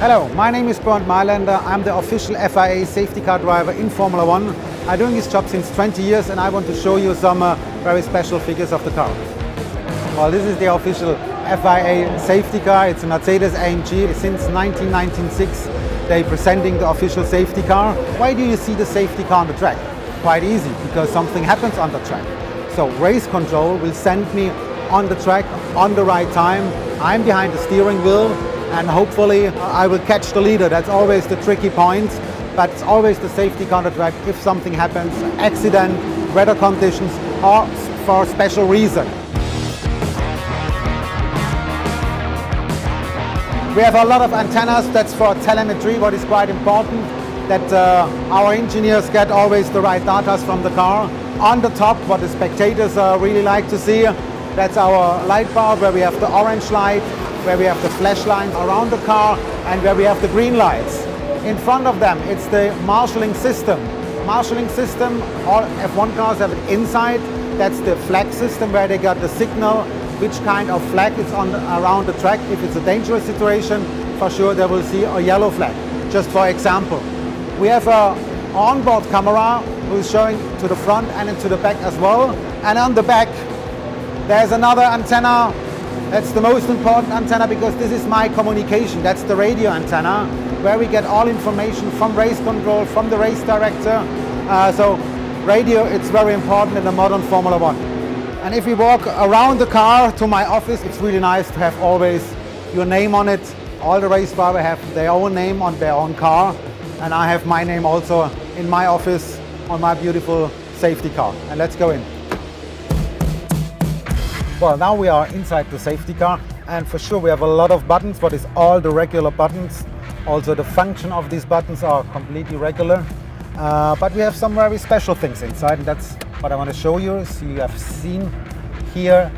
Hello, my name is Bernd Mailänder. I'm the official FIA safety car driver in Formula One. I'm doing this job since 20 years and I want to show you some very special figures of the car. Well, this is the official FIA safety car. It's a Mercedes AMG. Since 1996, they're presenting the official safety car. Why do you see the safety car on the track? Quite easy, because something happens on the track. So race control will send me on the track on the right time. I'm behind the steering wheel and hopefully I will catch the leader. That's always the tricky point, but it's always the safety car on the track if something happens, accident, weather conditions, or for a special reason. We have a lot of antennas. That's for telemetry. What is quite important, that our engineers get always the right data from the car. On the top, what the spectators really like to see, that's our light bar, where we have the orange light, where we have the flashlights around the car, and where we have the green lights. In front of them, it's the marshalling system. Marshalling system, all F1 cars have it inside. That's the flag system, where they got the signal, which kind of flag is on around the track. If it's a dangerous situation, for sure they will see a yellow flag. Just for example, we have a onboard camera who is showing to the front and into the back as well. And on the back, there's another antenna. That's the most important antenna because this is my communication. That's the radio antenna, where we get all information from race control, from the race director. So radio, it's very important in the modern Formula One. And if we walk around the car to my office, it's really nice to have always your name on it. All the race drivers have their own name on their own car. And I have my name also in my office on my beautiful safety car. And let's go in. Well, now we are inside the safety car, and for sure we have a lot of buttons, but it's all the regular buttons. Also the function of these buttons are completely regular. But we have some very special things inside, and that's what I want to show you. So you have seen here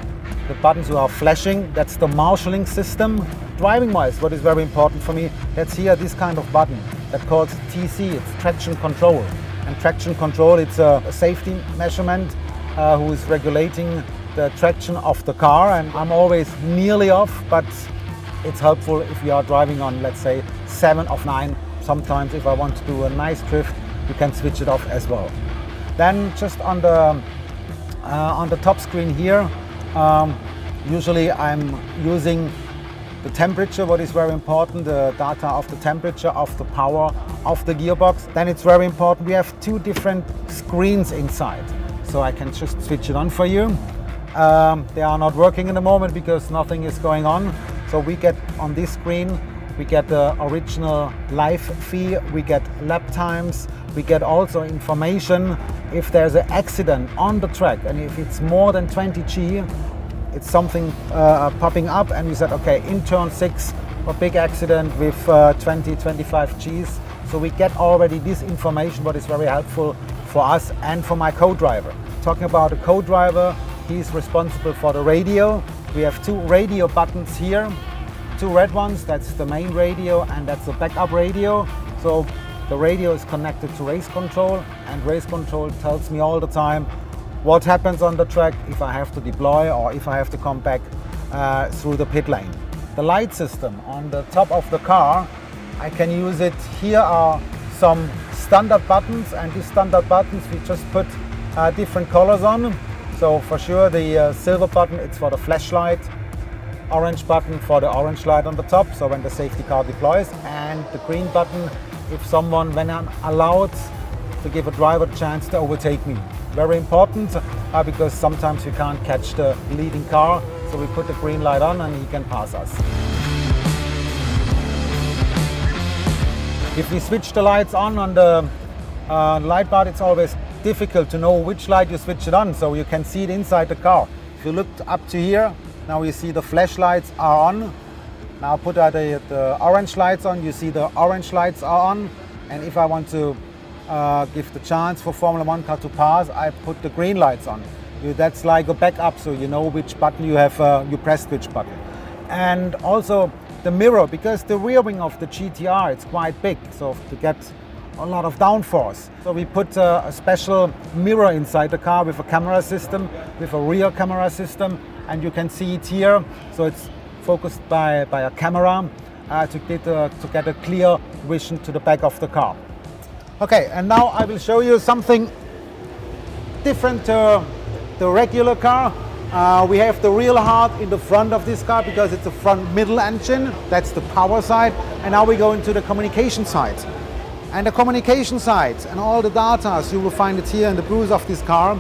the buttons who are flashing. That's the marshalling system. Driving wise, what is very important for me, that's here this kind of button that calls TC, it's traction control. And traction control, it's a safety measurement who is regulating the traction of the car, and I'm always nearly off, but it's helpful if you are driving on, let's say, 7 of 9. Sometimes if I want to do a nice drift, you can switch it off as well. Then just on the top screen here, usually I'm using the temperature, what is very important, the data of the temperature, of the power of the gearbox. Then it's very important, we have 2 different screens inside, so I can just switch it on for you. They are not working in the moment because nothing is going on. So we get on this screen, we get the original live feed, we get lap times, we get also information if there's an accident on the track, and if it's more than 20 G, it's something popping up, and we said, okay, in turn 6, a big accident with 20-25 Gs. So we get already this information, what is very helpful for us and for my co-driver. Talking about the co-driver, he's responsible for the radio. We have 2 radio buttons here, 2 red ones, that's the main radio and that's the backup radio. So the radio is connected to race control, and race control tells me all the time what happens on the track, if I have to deploy or if I have to come back through the pit lane. The light system on the top of the car, I can use it. Here are some standard buttons, and these standard buttons we just put different colors on. So for sure the silver button, it's for the flashlight, orange button for the orange light on the top, so when the safety car deploys, and the green button if when I'm allowed to give a driver a chance to overtake me. Very important because sometimes we can't catch the leading car, so we put the green light on and he can pass us. If we switch the lights on the light bar, it's always difficult to know which light you switch it on, so you can see it inside the car. If you look up to here, now you see the flashlights are on. Now put the orange lights on, you see the orange lights are on, and if I want to give the chance for Formula One car to pass, I put the green lights on. That's like a backup, so you know which button you have, you pressed which button. And also the mirror, because the rear wing of the GTR, it's quite big, so to get a lot of downforce. So we put a special mirror inside the car with a camera system, with a rear camera system, and you can see it here. So it's focused by a camera. to get a clear vision to the back of the car. Okay, and now I will show you something different to the regular car. We have the real heart in the front of this car because it's a front middle engine. That's the power side. And now we go into the communication side. And the communication side and all the data, you will find it here in the booth of this car,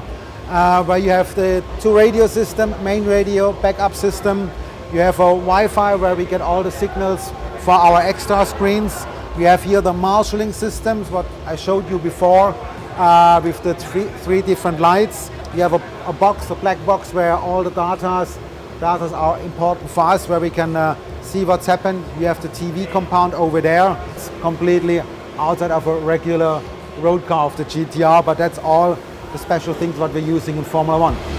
where you have the 2 radio system, main radio, backup system. You have a Wi-Fi where we get all the signals for our extra screens. We have here the marshalling systems, what I showed you before, with the three different lights. We have a box, a black box, where all the data are important for us, where we can see what's happened. We have the TV compound over there. It's completely outside of a regular road car of the GTR, but that's all the special things what we're using in Formula One.